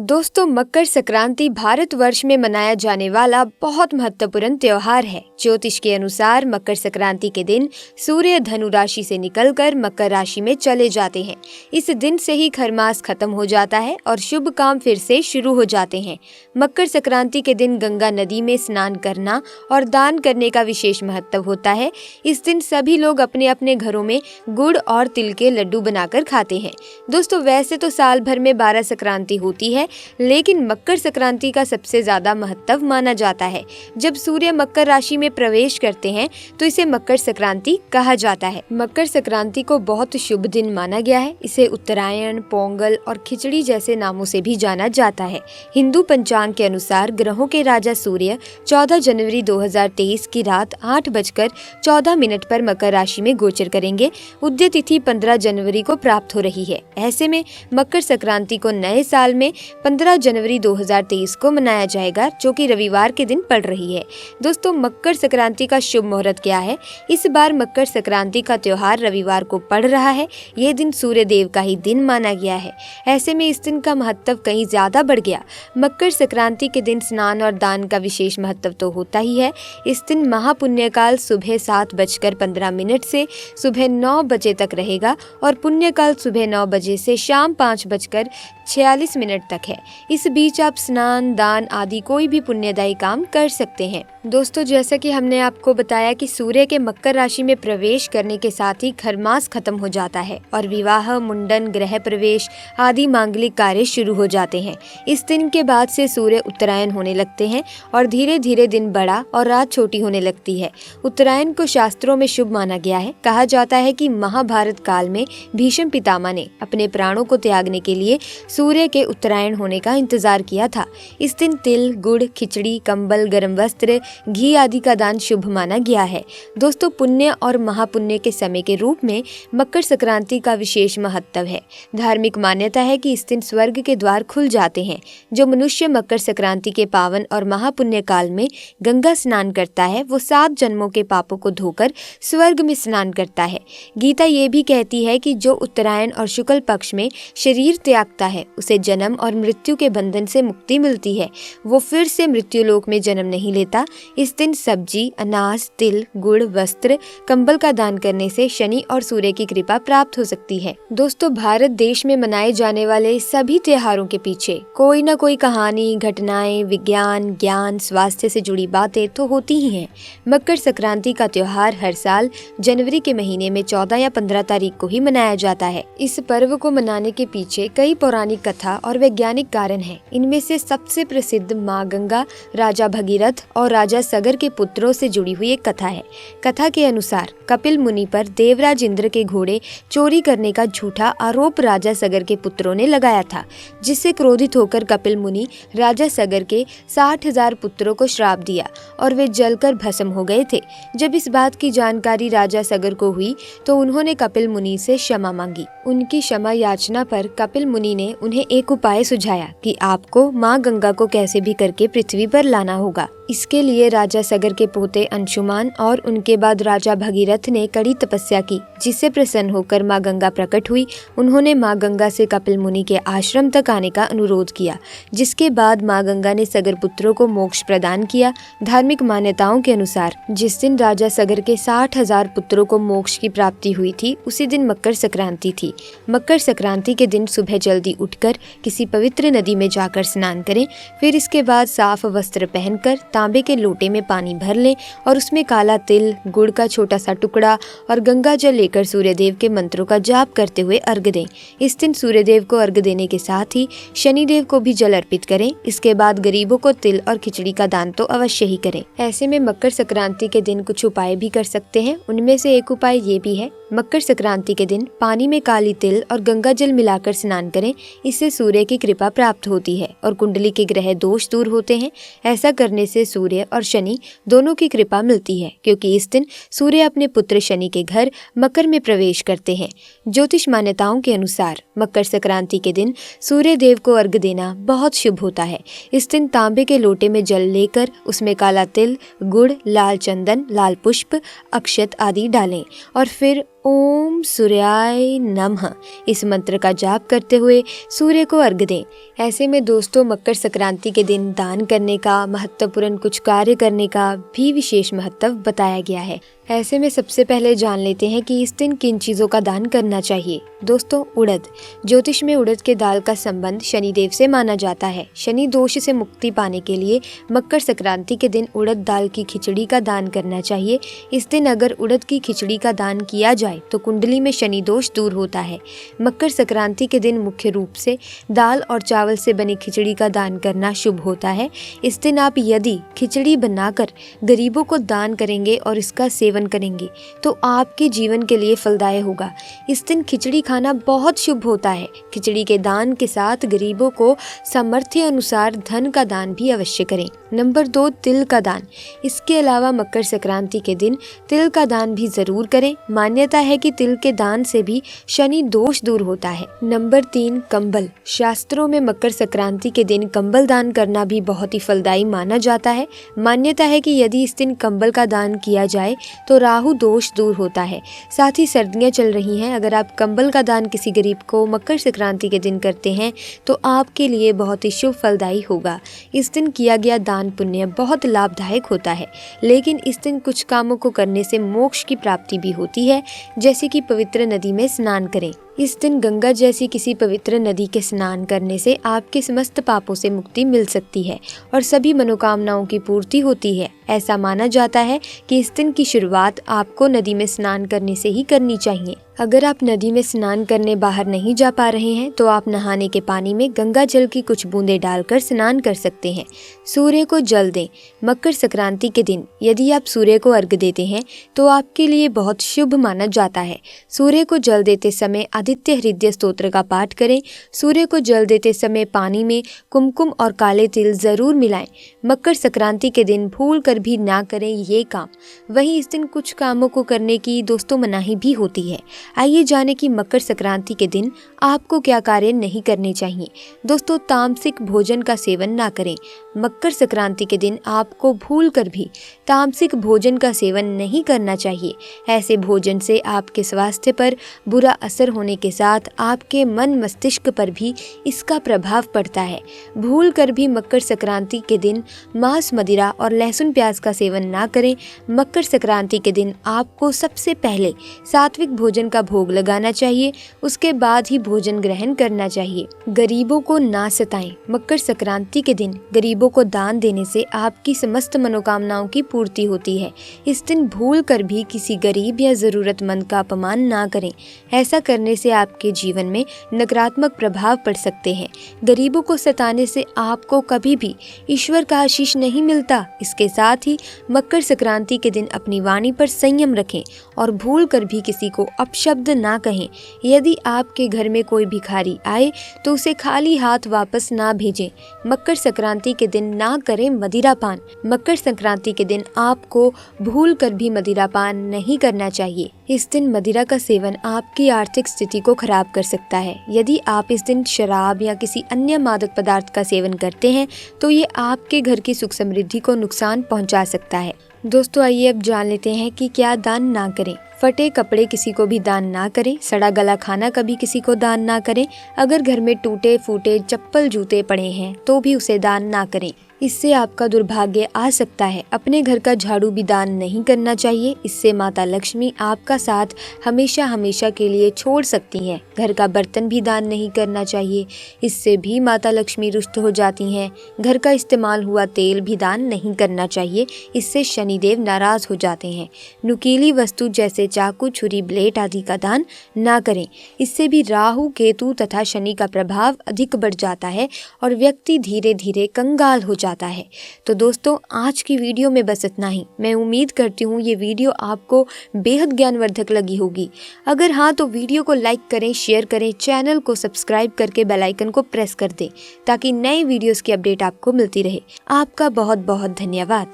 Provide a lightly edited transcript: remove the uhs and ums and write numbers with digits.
दोस्तों, मकर संक्रांति भारतवर्ष में मनाया जाने वाला बहुत महत्वपूर्ण त्योहार है। ज्योतिष के अनुसार मकर संक्रांति के दिन सूर्य धनु राशि से निकलकर मकर राशि में चले जाते हैं। इस दिन से ही खरमास खत्म हो जाता है और शुभ काम फिर से शुरू हो जाते हैं। मकर संक्रांति के दिन गंगा नदी में स्नान करना और दान करने का विशेष महत्व होता है। इस दिन सभी लोग अपने अपने घरों में गुड़ और तिल के लड्डू बनाकर खाते हैं। दोस्तों, वैसे तो साल भर में 12 संक्रांति होती है, लेकिन मकर संक्रांति का सबसे ज्यादा महत्व माना जाता है। जब सूर्य मकर राशि में प्रवेश करते हैं तो इसे मकर संक्रांति कहा जाता है। मकर संक्रांति को बहुत शुभ दिन माना गया है। इसे उत्तरायण, पोंगल और खिचड़ी जैसे नामों से भी जाना जाता है। हिंदू पंचांग के अनुसार ग्रहों के राजा सूर्य 14 जनवरी 2023 की रात 8:14 पर मकर राशि में गोचर करेंगे। उदय तिथि 15 जनवरी को प्राप्त हो रही है। ऐसे में मकर संक्रांति को नए साल में 15 जनवरी 2023 को मनाया जाएगा, जो कि रविवार के दिन पड़ रही है। दोस्तों, मकर संक्रांति का शुभ मुहूर्त क्या है? इस बार मकर संक्रांति का त्योहार रविवार को पड़ रहा है। ये दिन सूर्य देव का ही दिन माना गया है। ऐसे में इस दिन का महत्व कहीं ज्यादा बढ़ गया। मकर संक्रांति के दिन स्नान और दान का विशेष महत्व तो होता ही है। इस दिन महापुण्यकाल सुबह 7:15 से सुबह 9 बजे तक रहेगा और पुण्यकाल सुबह 9 बजे से शाम 5:46 तक है। इस बीच आप स्नान, दान आदि कोई भी पुण्यदायी काम कर सकते हैं। दोस्तों, जैसा कि हमने आपको बताया कि सूर्य के मकर राशि में प्रवेश करने के साथ ही खरमास खत्म हो जाता है और विवाह, मुंडन, गृह प्रवेश आदि मांगलिक कार्य शुरू हो जाते हैं। इस दिन के बाद से सूर्य उत्तरायण होने लगते हैं और धीरे धीरे दिन बड़ा और रात छोटी होने लगती है। उत्तरायण को शास्त्रों में शुभ माना गया है। कहा जाता है कि महाभारत काल में भीष्म पितामह ने अपने प्राणों को त्यागने के लिए सूर्य के उत्तरायण होने का इंतजार किया था। इस दिन तिल, गुड़, खिचड़ी, कंबल, गर्म वस्त्र, घी आदि का दान शुभ माना गया है। दोस्तों, पुण्य और महापुण्य के समय के रूप में मकर संक्रांति का विशेष महत्व है। धार्मिक मान्यता है कि इस दिन स्वर्ग के द्वार खुल जाते हैं। जो मनुष्य मकर संक्रांति के पावन और महापुण्य काल में गंगा स्नान करता है, वो 7 जन्मों के पापों को धोकर स्वर्ग में स्नान करता है। गीता ये भी कहती है कि जो उत्तरायण और शुक्ल पक्ष में शरीर त्यागता है, उसे जन्म और मृत्यु के बंधन से मुक्ति मिलती है। वो फिर से मृत्यु लोक में जन्म नहीं लेता। इस दिन सब्जी, अनाज, तिल, गुड़, वस्त्र, कंबल का दान करने से शनि और सूर्य की कृपा प्राप्त हो सकती है। दोस्तों, भारत देश में मनाए जाने वाले सभी त्योहारों के पीछे कोई न कोई कहानी, घटनाएं, विज्ञान, ज्ञान, स्वास्थ्य से जुड़ी बातें तो होती ही हैं। मकर संक्रांति का त्योहार हर साल जनवरी के महीने में 14 या 15 तारीख को ही मनाया जाता है। इस पर्व को मनाने के पीछे कई पौराणिक कथा और वैज्ञानिक कारण हैं। इनमें से सबसे प्रसिद्ध माँ गंगा, राजा भगीरथ और राजा सगर के पुत्रों से जुड़ी हुई एक कथा है। कथा के अनुसार कपिल मुनि पर देवराज इंद्र के घोड़े चोरी करने का झूठा आरोप राजा सगर के पुत्रों ने लगाया था, जिससे क्रोधित होकर कपिल मुनि राजा सगर के 60,000 पुत्रों को श्राप दिया और वे जलकर भस्म हो गए थे। जब इस बात की जानकारी राजा सगर को हुई तो उन्होंने कपिल मुनि से क्षमा मांगी। उनकी क्षमा याचना पर कपिल मुनि ने उन्हें एक उपाय सुझाया कि आपको माँ गंगा को कैसे भी करके पृथ्वी पर लाना होगा। इसके लिए राजा सगर के पोते अंशुमान और उनके बाद राजा भगीरथ ने कड़ी तपस्या की, जिससे प्रसन्न होकर माँ गंगा प्रकट हुई। उन्होंने माँ गंगा से कपिल मुनि के आश्रम तक आने का अनुरोध किया, जिसके बाद माँ गंगा ने सगर पुत्रों को मोक्ष प्रदान किया। धार्मिक मान्यताओं के अनुसार जिस दिन राजा सगर के 60,000 पुत्रों को मोक्ष की प्राप्ति हुई थी, उसी दिन मकर संक्रांति थी। मकर संक्रांति के दिन सुबह जल्दी उठकर किसी पवित्र नदी में जाकर स्नान करें। फिर इसके बाद साफ वस्त्र पहनकर तांबे के लोटे में पानी भर लें और उसमें काला तिल, गुड़ का छोटा सा टुकड़ा और गंगा जल लेकर सूर्यदेव के मंत्रों का जाप करते हुए अर्घ्य दें। इस दिन सूर्यदेव को अर्घ्य देने के साथ ही शनिदेव को भी जल अर्पित करें। इसके बाद गरीबों को तिल और खिचड़ी का दान तो अवश्य ही करें। ऐसे में मकर संक्रांति के दिन कुछ उपाय भी कर सकते हैं। उनमें से एक उपाय ये भी है, मकर संक्रांति के दिन पानी में काली तिल और गंगा जल मिलाकर स्नान करें। इससे सूर्य की कृपा प्राप्त होती है और कुंडली के ग्रह दोष दूर होते हैं। ऐसा करने से सूर्य और शनि दोनों की कृपा मिलती है, क्योंकि इस दिन सूर्य अपने पुत्र शनि के घर मकर में प्रवेश करते हैं। ज्योतिष मान्यताओं के अनुसार मकर संक्रांति के दिन सूर्य देव को अर्घ्य देना बहुत शुभ होता है। इस दिन तांबे के लोटे में जल लेकर उसमें काला तिल, गुड़, लाल चंदन, लाल पुष्प, अक्षत आदि डालें और फिर ओम सूर्याय नमः इस मंत्र का जाप करते हुए सूर्य को अर्घ्य दें। ऐसे में दोस्तों मकर संक्रांति के दिन दान करने का, महत्वपूर्ण कुछ कार्य करने का भी विशेष महत्व बताया गया है। ऐसे में सबसे पहले जान लेते हैं कि इस दिन किन चीज़ों का दान करना चाहिए। दोस्तों उड़द, ज्योतिष में उड़द के दाल का संबंध शनिदेव से माना जाता है। शनि दोष से मुक्ति पाने के लिए मकर संक्रांति के दिन उड़द दाल की खिचड़ी का दान करना चाहिए। इस दिन अगर उड़द की खिचड़ी का दान किया जाए तो कुंडली में शनि दोष दूर होता है। मकर संक्रांति के दिन मुख्य रूप से दाल और चावल से बनी खिचड़ी का दान करना शुभ होता है। इस दिन आप यदि खिचड़ी बनाकर गरीबों को दान करेंगे और इसका सेवन करेंगे तो आपके जीवन के लिए फलदायक होगा। इस दिन खिचड़ी खाना बहुत शुभ होता है। खिचड़ी के दान के साथ गरीबों को सामर्थ्य अनुसार धन का दान भी अवश्य करें। नंबर 2, तिल का दान। इसके अलावा मकर संक्रांति के दिन तिल का दान भी जरूर करें। मान्यता है कि तिल के दान से भी शनि दोष दूर होता है। नंबर 3, कंबल। शास्त्रों में मकर संक्रांति के दिन कंबल दान करना भी बहुत ही फलदायी माना जाता है। मान्यता है कि यदि इस दिन कंबल का दान किया जाए तो राहु दोष दूर होता है। साथ ही सर्दियां चल रही हैं, अगर आप कंबल का दान किसी गरीब को मकर संक्रांति के दिन करते हैं तो आपके लिए बहुत ही शुभ फलदायी होगा। इस दिन किया गया दान पुण्य बहुत लाभदायक होता है। लेकिन इस दिन कुछ कामों को करने से मोक्ष की प्राप्ति भी होती है, जैसे कि पवित्र नदी में स्नान करें। इस दिन गंगा जैसी किसी पवित्र नदी के स्नान करने से आपके समस्त पापों से मुक्ति मिल सकती है और सभी मनोकामनाओं की पूर्ति होती है। ऐसा माना जाता है कि इस दिन की शुरुआत आपको नदी में स्नान करने से ही करनी चाहिए। अगर आप नदी में स्नान करने बाहर नहीं जा पा रहे हैं तो आप नहाने के पानी में गंगा जल की कुछ बूंदें डालकर स्नान कर सकते हैं। सूर्य को जल दें। मकर संक्रांति के दिन यदि आप सूर्य को अर्घ्य देते हैं तो आपके लिए बहुत शुभ माना जाता है। सूर्य को जल देते समय आदित्य हृदय स्तोत्र का पाठ करें। सूर्य को जल देते समय पानी में कुमकुम और काले तिल जरूर मिलाएं। मकर संक्रांति के दिन भूल कर भी ना करें ये काम। वहीं इस दिन कुछ कामों को करने की दोस्तों मनाही भी होती है। आइए जाने कि मकर संक्रांति के दिन आपको क्या कार्य नहीं करने चाहिए। दोस्तों तामसिक भोजन का सेवन ना करें। मकर संक्रांति के दिन आपको भूल कर भी तामसिक भोजन का सेवन नहीं करना चाहिए। ऐसे भोजन से आपके स्वास्थ्य पर बुरा असर होने के साथ आपके मन मस्तिष्क पर भी इसका प्रभाव पड़ता है। भूल कर भी मकर संक्रांति के दिन मांस, मदिरा और लहसुन प्याज का सेवन ना करें। मकर संक्रांति के दिन आपको सबसे पहले सात्विक भोजन का भोग लगाना चाहिए, उसके बाद ही भोजन ग्रहण करना चाहिए। गरीबों को ना सताएं। मकर संक्रांति के दिन गरीबों को दान देने से आपकी समस्त मनोकामनाओं की पूर्ति होती है। इस दिन भूल कर भी किसी गरीब या जरूरतमंद का अपमान ना करें। ऐसा करने से आपके जीवन में नकारात्मक प्रभाव पड़ सकते हैं। गरीबों को सताने से आपको कभी भी ईश्वर का आशीष नहीं मिलता। इसके साथ ही मकर संक्रांति के दिन अपनी वाणी पर संयम रखें और भूल कर भी किसी को अपशब्द ना कहें। यदि आपके घर में कोई भिखारी आए तो उसे खाली हाथ वापस ना भेजें। मकर संक्रांति के दिन ना करें मदिरा पान। मकर संक्रांति के दिन आपको भूल कर भी मदिरा पान नहीं करना चाहिए। इस दिन मदिरा का सेवन आपकी आर्थिक स्थिति को खराब कर सकता है। यदि आप इस दिन शराब या किसी अन्य मादक पदार्थ का सेवन करते हैं तो ये आपके घर की सुख समृद्धि को नुकसान पहुंचा सकता है। दोस्तों आइए अब जान लेते हैं कि क्या दान ना करें। फटे कपड़े किसी को भी दान ना करें। सड़ा गला खाना कभी किसी को दान ना करें। अगर घर में टूटे फूटे चप्पल जूते पड़े हैं तो भी उसे दान ना करें, इससे आपका दुर्भाग्य आ सकता है। अपने घर का झाड़ू भी दान नहीं करना चाहिए, इससे माता लक्ष्मी आपका साथ हमेशा हमेशा के लिए छोड़ सकती हैं। घर का बर्तन भी दान नहीं करना चाहिए, इससे भी माता लक्ष्मी रुष्ट हो जाती हैं। घर का इस्तेमाल हुआ तेल भी दान नहीं करना चाहिए, इससे शनिदेव नाराज हो जाते हैं। नुकीली वस्तु जैसे चाकू, छुरी, ब्लेड आदि का दान ना करें, इससे भी राहु, केतु तथा शनि का प्रभाव अधिक बढ़ जाता है और व्यक्ति धीरे धीरे कंगाल हो जाता है। तो दोस्तों आज की वीडियो में बस इतना ही। मैं उम्मीद करती हूँ ये वीडियो आपको बेहद ज्ञानवर्धक लगी होगी। अगर हाँ तो वीडियो को लाइक करें, शेयर करें, चैनल को सब्सक्राइब करके बेल आइकन को प्रेस कर दें ताकि नए वीडियोस की अपडेट आपको मिलती रहे। आपका बहुत बहुत धन्यवाद।